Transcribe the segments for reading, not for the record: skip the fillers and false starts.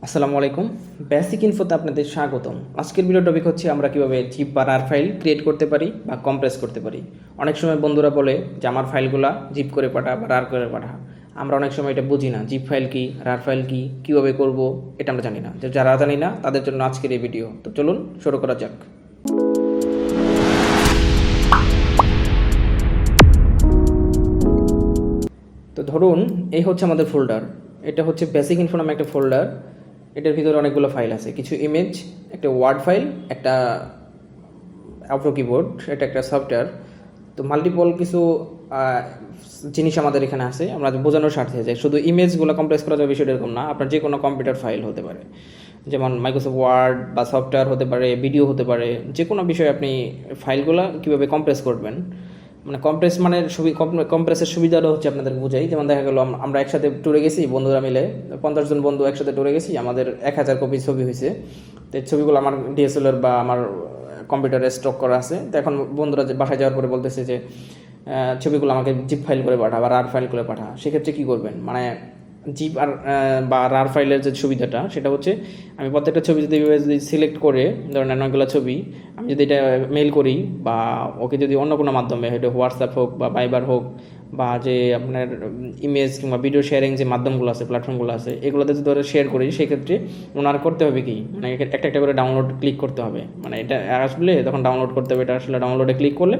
আসসালামু আলাইকুম। বেসিক ইনফোতে আপনাদের স্বাগতম। আজকের ভিডিও টপিক হচ্ছে আমরা কিভাবে জিপ বা রার ফাইল ক্রিয়েট করতে পারি বা কম্প্রেস করতে পারি। অনেক সময় বন্ধুরা বলে যে আমার ফাইলগুলা জিপ করে পাঠা বা রার করে পাঠা। আমরা অনেক সময় এটা বুঝি না, জিপ ফাইল কি, রার ফাইল কি, কীভাবে করব এটা আমরা জানি না। যারা জানি না তাদের জন্য আজকের এই ভিডিও। তো চলুন শুরু করা যাক। তো ধরুন এই হচ্ছে আমাদের ফোল্ডার। এটা হচ্ছে বেসিক ইনফো নামে একটা ফোল্ডার। এটার ভিতরে অনেকগুলো ফাইল আছে, কিছু ইমেজ, একটা ওয়ার্ড ফাইল, একটা অ্যাপ্রো কিবোর্ড, এটা একটা সফটওয়্যার। তো মাল্টিপল কিছু জিনিস আমাদের এখানে আছে। আমরা বোঝানোর স্বার্থে যে শুধু ইমেজগুলো কম্প্রেস করা যাবে বিষয়টা এরকম না। আপনার যে কোনো কম্পিউটার ফাইল হতে পারে, যেমন মাইক্রোসফট ওয়ার্ড বা সফটওয়্যার হতে পারে, ভিডিও হতে পারে, যে কোনো বিষয়ে আপনি ফাইলগুলো কীভাবে কম্প্রেস করবেন। মানে কম্প্রেস মানে কম্প্রেসের সুবিধাটা হচ্ছে আপনাদের বোঝাই। যেমন দেখা গেলো আমরা একসাথে ট্যুরে গেছি, বন্ধুরা মিলে 50 জন বন্ধু একসাথে ট্যুরে গেছি, আমাদের 1000 কপি ছবি হয়েছে। তো এই ছবিগুলো আমার ডিএসএলআর বা আমার কম্পিউটারে স্টক করা আছে। তো এখন বন্ধুরা বাসায় যাওয়ার পরে বলতেছে যে ছবিগুলো আমাকে জিপ ফাইল করে পাঠা বা রার ফাইল করে পাঠা। সেক্ষেত্রে কী করবেন, মানে জিপ আর বা রার ফাইলের যে সুবিধাটা সেটা হচ্ছে আমি প্রত্যেকটা ছবি যদি সিলেক্ট করে, ধরেন অনেকগুলো ছবি আমি যদি এটা মেল করি বা ওকে যদি অন্য কোনো মাধ্যমে, হয়তো হোয়াটসঅ্যাপ হোক বা ভাইবার হোক বা যে আপনার ইমেজ কিংবা ভিডিও শেয়ারিং যে মাধ্যমগুলো আছে, প্ল্যাটফর্মগুলো আছে, এগুলোতে যদি ধরে শেয়ার করি, সেক্ষেত্রে ওনার করতে হবে কি, মানে একটা একটা করে ডাউনলোড ক্লিক করতে হবে। মানে এটা আসলে তখন ডাউনলোড করতে হবে। এটা আসলে ডাউনলোডে ক্লিক করলে,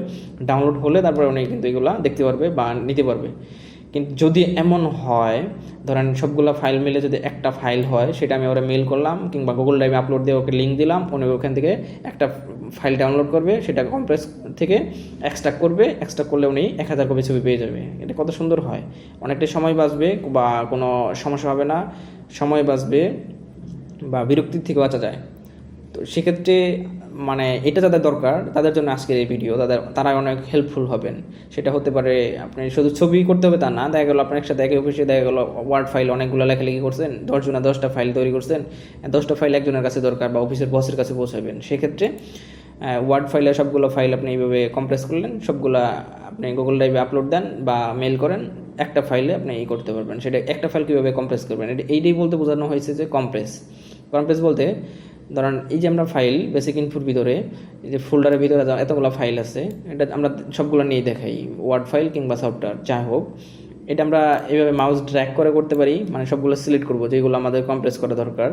ডাউনলোড হলে তারপরে উনি কিন্তু এগুলো দেখতে পারবে বা নিতে পারবে। কিন্তু যদি এমন হয়, ধরেন সবগুলো ফাইল মিলে যদি একটা ফাইল হয়, সেটা আমি ওরা মেল করলাম কিংবা গুগল ড্রাইভে আপলোড দিয়ে ওকে লিঙ্ক দিলাম, উনি ওখান থেকে একটা ফাইল ডাউনলোড করবে, সেটা কম্প্রেস থেকে এক্সট্রাক্ট করবে। এক্সট্রাক্ট করলে উনি 1000 কপি ছবি পেয়ে যাবে। এটা কত সুন্দর হয়, অনেকটা সময় বাঁচবে বা কোনো সমস্যা হবে না, সময় বাঁচবে বা বিরক্তির থেকে বাঁচা যায়। তো সেক্ষেত্রে মানে এটা যাদের দরকার তাদের জন্য আজকের এই ভিডিও, তারা অনেক হেল্পফুল হবেন। সেটা হতে পারে আপনি শুধু ছবি করতে হবে তা না, দেখা গেলো আপনার একসাথে একই অফিসে দেখা গেলো ওয়ার্ড ফাইল অনেকগুলো লেখালেখি করছেন, 10 জনা 10টা ফাইল তৈরি করছেন, 10টা ফাইল একজনের কাছে দরকার বা অফিসের বসের কাছে পৌঁছাবেন। সেক্ষেত্রে ওয়ার্ড ফাইলে সবগুলো ফাইল আপনি এইভাবে কম্প্রেস করলেন, সবগুলা আপনি গুগল ড্রাইভে আপলোড দেন বা মেল করেন, একটা ফাইলে আপনি এই করতে পারবেন। সেটা একটা ফাইল কীভাবে কম্প্রেস করবেন, এইটাই বলতে বোঝানো হয়েছে যে কম্প্রেস। কম্প্রেস বলতে ধরেন এই যে আমরা ফাইল বেসিক ইনফোর ভিতরে, এই যে ফোল্ডারের ভিতরে এতগুলো ফাইল আছে, এটা আমরা সবগুলো নিয়ে দেখাই, ওয়ার্ড ফাইল কিংবা সফটওয়্যার যাই হোক। এটা আমরা এইভাবে মাউস ড্র্যাগ করে করতে পারি, মানে সবগুলো সিলেক্ট করবো যেগুলো আমাদের কম্প্রেস করা দরকার,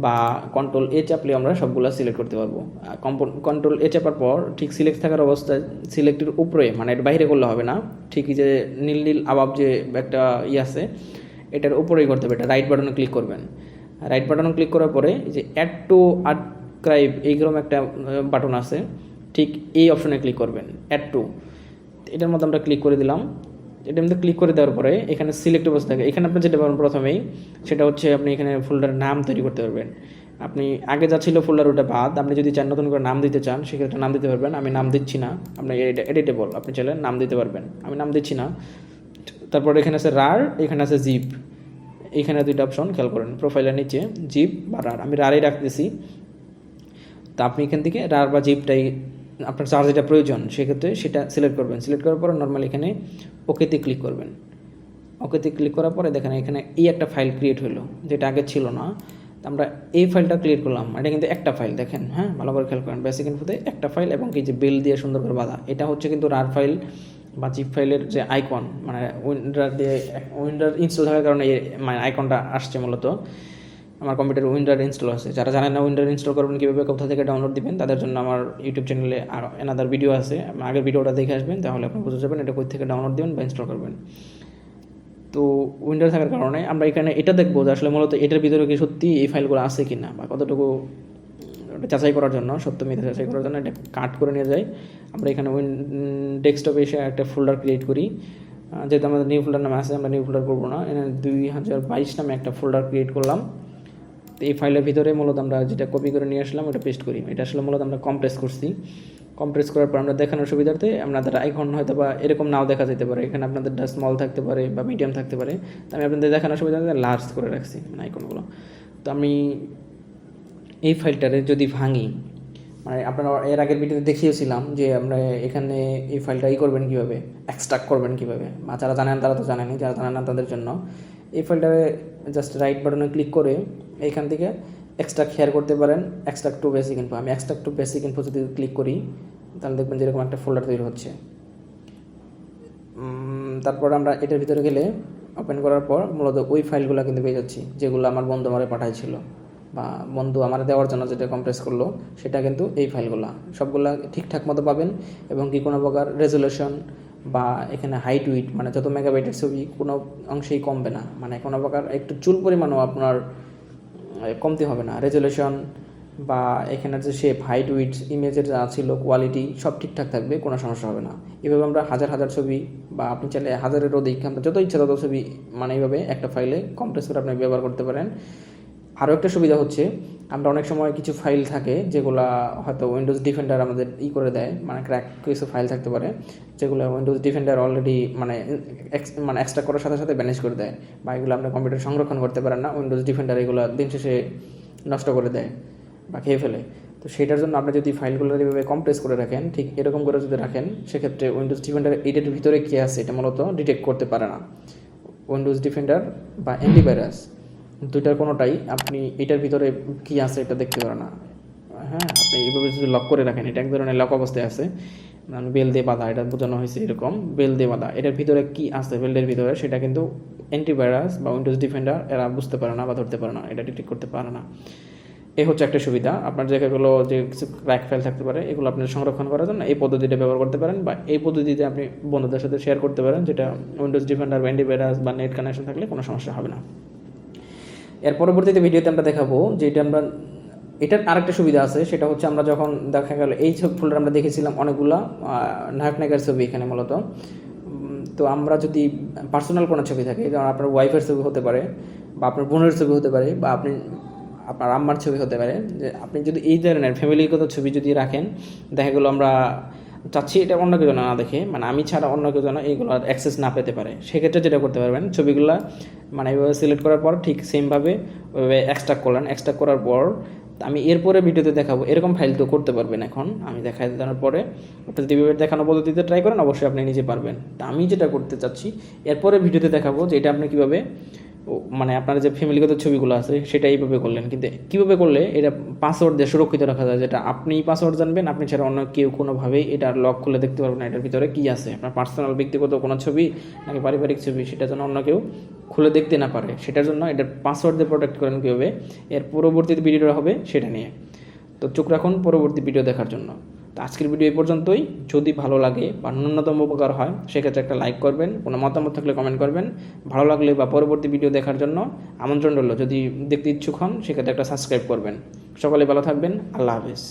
বা কন্ট্রোল এ চাপলে আমরা সবগুলো সিলেক্ট করতে পারবো। কন্ট্রোল এ চাপার পর ঠিক সিলেক্ট থাকার অবস্থায় সিলেক্টের উপরে, মানে এর বাইরে করলে হবে না, ঠিকই যে নীল নীল আবাব যে একটা আছে এটার উপরেই করতে হবে। এটা রাইট বাটনে ক্লিক করবেন। রাইট বাটন ক্লিক করার পরে যে অ্যাড টু আর্কাইভ এইরকম একটা বাটন আছে, ঠিক এই অপশনে ক্লিক করবেন, অ্যাড টু। এটার মধ্যে আমরা ক্লিক করে দিলাম। এটার মধ্যে ক্লিক করে দেওয়ার পরে এখানে সিলেক্ট অবস্থা থাকে। এখানে আপনি যেটা পাবেন প্রথমেই, সেটা হচ্ছে আপনি এখানে ফোল্ডারের নাম তৈরি করতে পারবেন। আপনি আগে যা ছিল ফোল্ডার ওটা বাদ, আপনি যদি চান নতুন করে নাম দিতে চান, সেক্ষেত্রে নাম দিতে পারবেন। আমি নাম দিচ্ছি না, আপনি এডিটেবল, আপনি চাইলে নাম দিতে পারবেন। আমি নাম দিচ্ছি না। তারপর এখানে আছে রার, এখানে আছে জিপ। এইখানে দুইটা অপশন খেয়াল করেন, প্রোফাইলের নিচে জিপ বা রার, আমি রারই রাখতেছি। তো আপনি এখান থেকে রার বা জিপটাই আপনার চার্জ যেটা প্রয়োজন, সেক্ষেত্রে সেটা সিলেক্ট করবেন। সিলেক্ট করার পরে নর্মালি এখানে ওকেতে ক্লিক করবেন। ওকেতে ক্লিক করার পরে দেখেন এখানে এই একটা ফাইল ক্রিয়েট হলো, যেটা আগে ছিল না। তো আমরা এই ফাইলটা ক্রিয়েট করলাম। এটা কিন্তু একটা ফাইল, দেখেন, হ্যাঁ, ভালো করে খেয়াল করেন, বেসিক ইনফোতে একটা ফাইল এবং কি যে বেল দিয়ে সুন্দর করে বাঁধা, এটা হচ্ছে কিন্তু রার ফাইল বা জিপ ফাইলের যে আইকন, মানে উইন্ডার ইনস্টল থাকার কারণে এই মানে আইকনটা আসছে। মূলত আমার কম্পিউটারে উইন্ডার ইনস্টল আছে। যারা জানেন না উইন্ডার ইনস্টল করবেন কীভাবে, কোথা থেকে ডাউনলোড দিবেন, তাদের জন্য আমার ইউটিউব চ্যানেলে এনাদার ভিডিও আছে, আগের ভিডিওটা দেখে আসবেন, তাহলে আপনি বুঝতে যাবেন এটা কোথা থেকে ডাউনলোড দিবেন বা ইনস্টল করবেন। তো উইন্ডার থাকার কারণে আমরা এখানে এটা দেখবো যে আসলে মূলত এটার ভিতরে কি সত্যি এই ফাইলগুলো আছে কি না, বা কতটুকু, ওটা যাচাই করার জন্য, সত্য মিথ্যা যাচাই করার জন্য এটা কাট করে নিয়ে যাই। আমরা এখানে ডেস্কটপে এসে একটা ফোল্ডার ক্রিয়েট করি। যেহেতু আমাদের নিউ ফোল্ডার নামে আছে, আমরা নিউ ফোল্ডার করবো না, এখানে 2022 নামে একটা ফোল্ডার ক্রিয়েট করলাম। তো এই ফাইলের ভিতরে মূলত আমরা যেটা কপি করে নিয়ে আসলাম ওটা পেস্ট করি। এটা আসলে মূলত আমরা কম্প্রেস করছি। কম্প্রেস করার পর আমরা দেখানোর সুবিধার্থে আপনাদের আইকন হয়তো বা এরকম নাও দেখা যেতে পারে, এখানে আপনাদেরটা স্মল থাকতে পারে বা মিডিয়াম থাকতে পারে। তো আমি আপনাদের দেখানোর সুবিধার্থে লার্জ করে রাখছি মানে আইকনগুলো। তো আমি এই ফাইলটারে যদি ভাঙি, মানে আপনারা এর আগের ভিডিওতে দেখিয়েছিলাম যে আমরা এখানে এই ফাইলটা করবেন কীভাবে, এক্সট্রাক্ট করবেন কীভাবে, বা যারা জানেন তারা তো জানেনি, যারা জানেন না তাদের জন্য এই ফাইলটারে জাস্ট রাইট বাটনে ক্লিক করে এইখান থেকে এক্সট্রাক্ট শেয়ার করতে পারেন, এক্সট্রাক্ট টু বেসিক ইনফো। আমি এক্সট্রাক্ট টু বেসিক ইনফো যদি ক্লিক করি তাহলে দেখবেন যেরকম একটা ফোল্ডার তৈরি হচ্ছে। তারপর আমরা এটার ভিতরে গেলে ওপেন করার পর মূলত ওই ফাইলগুলো কিন্তু পেয়ে যাচ্ছি যেগুলো আমার বন্ধু আমারে পাঠাইছিল বা বন্ধু আমার দেওয়ার জন্য যেটা কম্প্রেস করলো, সেটা কিন্তু এই ফাইলগুলো সবগুলা ঠিকঠাক মতো পাবেন। এবং কি কোনো প্রকার রেজুলেশন বা এখানে হাইট উইড মানে যত মেগাবাইটের ছবি কোনো অংশেই কমবে না, মানে কোনো প্রকার একটু চুল পরিমাণও আপনার কমতি হবে না। রেজুলেশন বা এখানের যে শেপ, হাইট, উইডথ, ইমেজের যা ছিল কোয়ালিটি সব ঠিকঠাক থাকবে, কোনো সমস্যা হবে না। এভাবে আমরা হাজার হাজার ছবি বা আপনি চাইলে হাজারেরও অধিক যত ইচ্ছা তত ছবি মানে এইভাবে একটা ফাইলে কম্প্রেস করে আপনি ব্যবহার করতে পারেন। আরও একটা সুবিধা হচ্ছে আমরা অনেক সময় কিছু ফাইল থাকে যেগুলো হয়তো উইন্ডোজ ডিফেন্ডার আমাদের করে দেয়, মানে ক্র্যাক কিছু ফাইল থাকতে পারে যেগুলো উইন্ডোজ ডিফেন্ডার অলরেডি মানে এক্সট্রা করার সাথে সাথে ব্যানিশ করে দেয়, বা এগুলো আপনি কম্পিউটার সংরক্ষণ করতে পারেন না। উইন্ডোজ ডিফেন্ডার এগুলো দিন শেষে নষ্ট করে দেয় বা খেয়ে ফেলে। তো সেটার জন্য আপনি যদি ফাইলগুলো এইভাবে কম্প্রেস করে রাখেন, ঠিক এরকম করে যদি রাখেন, সেক্ষেত্রে উইন্ডোজ ডিফেন্ডার এটার ভিতরে কী আছে এটা মূলত ডিটেক্ট করতে পারে না। উইন্ডোজ ডিফেন্ডার বা অ্যান্টিভাইরাস দুইটার কোনোটাই আপনি এটার ভিতরে কী আছে এটা দেখতে পারে না। হ্যাঁ, আপনি এইভাবে যদি লক করে রাখেন, এটা এক ধরনের লক অবস্থায় আছে, মানে বেল দিয়ে বাঁধা, এটা বোঝানো হয়েছে এরকম বেল দিয়ে বাঁধা। এটার ভিতরে কী আছে বেল্টের ভিতরে সেটা কিন্তু অ্যান্টিভাইরাস বা উইন্ডোজ ডিফেন্ডার এরা বুঝতে পারে না বা ধরতে পারে না, এটা ডিটেক্ট করতে পারে না। এই হচ্ছে একটা সুবিধা। আপনার জায়গাগুলো যে কিছু ক্র্যাক ফাইল থাকতে পারে এগুলো আপনি সংরক্ষণ করার জন্য এই পদ্ধতিটা ব্যবহার করতে পারেন, বা এই পদ্ধতিতে আপনি বন্ধুদের সাথে শেয়ার করতে পারেন, যেটা উইন্ডোজ ডিফেন্ডার বা অ্যান্টিভাইরাস বা নেট কানেকশন থাকলে কোনো সমস্যা হবে না। এর পরবর্তীতে ভিডিওতে আমরা দেখাবো যে এটার আরেকটা সুবিধা আছে, সেটা হচ্ছে আমরা যখন দেখা গেল এই ছবি ফোল্ডার আমরা দেখেছিলাম অনেকগুলো নায়ক নায়িকার ছবি এখানে মূলত। তো আমরা যদি পার্সোনাল কোনো ছবি থাকে, যেমন আপনার ওয়াইফের ছবি হতে পারে বা আপনার বোনের ছবি হতে পারে বা আপনার আম্মার ছবি হতে পারে, যে আপনি যদি এই ধরনের ফ্যামিলিগত ছবি যদি রাখেন, দেখা গেলো আমরা চাচ্ছি এটা অন্য কেউ না দেখে, মানে আমি ছাড়া অন্য কেউ যেন এইগুলো অ্যাক্সেস না পেতে পারে, সেক্ষেত্রে যেটা করতে পারবেন, ছবিগুলো মানে এইভাবে সিলেক্ট করার পর ঠিক সেমভাবে ওইভাবে এক্সট্রাক্ট করলেন। এক্সট্রাক্ট করার পর আমি এরপরে ভিডিওতে দেখাবো এরকম ফাইল তো করতে পারবেন। এখন আমি দেখাই দেওয়ার পরে আপনি যদি দেখানো পদ্ধতিতে ট্রাই করেন অবশ্যই আপনি নিজে পারবেন। তা আমি যেটা করতে চাচ্ছি এরপরে ভিডিওতে দেখাবো যে এটা আপনি কীভাবে মানে আপনার যে ফ্যামিলিগত ছবিগুলো আছে সেটা এইভাবে করলেন, কিন্তু কীভাবে করলে এটা পাসওয়ার্ড দিয়ে সুরক্ষিত রাখা যায়, যেটা আপনি পাসওয়ার্ড জানবেন, আপনি ছাড়া অন্য কেউ কোনোভাবেই এটার লক খুলে দেখতে পারবেন না এটার ভিতরে কী আছে, আপনার পার্সোনাল ব্যক্তিগত কোনো ছবি নাকি পারিবারিক ছবি, সেটা যেন অন্য কেউ খুলে দেখতে না পারে। সেটার জন্য এটার পাসওয়ার্ড দিয়ে প্রোটেক্ট করেন কীভাবে, এর পরবর্তী ভিডিওটা হবে সেটা নিয়ে। তো চোখ রাখুন পরবর্তী ভিডিও দেখার জন্য। তো আজকের ভিডিও এই পর্যন্তই। যদি ভালো লাগে বা ন্যূনতম উপকার হয় সেক্ষেত্রে একটা লাইক করবেন, কোনো মতামত থাকলে কমেন্ট করবেন, ভালো লাগলে বা পরবর্তী ভিডিও দেখার জন্য আমন্ত্রণ রইল। যদি দেখতে ইচ্ছুক হন সেক্ষেত্রে একটা সাবস্ক্রাইব করবেন। সকলে ভালো থাকবেন, আল্লাহ হাফেজ।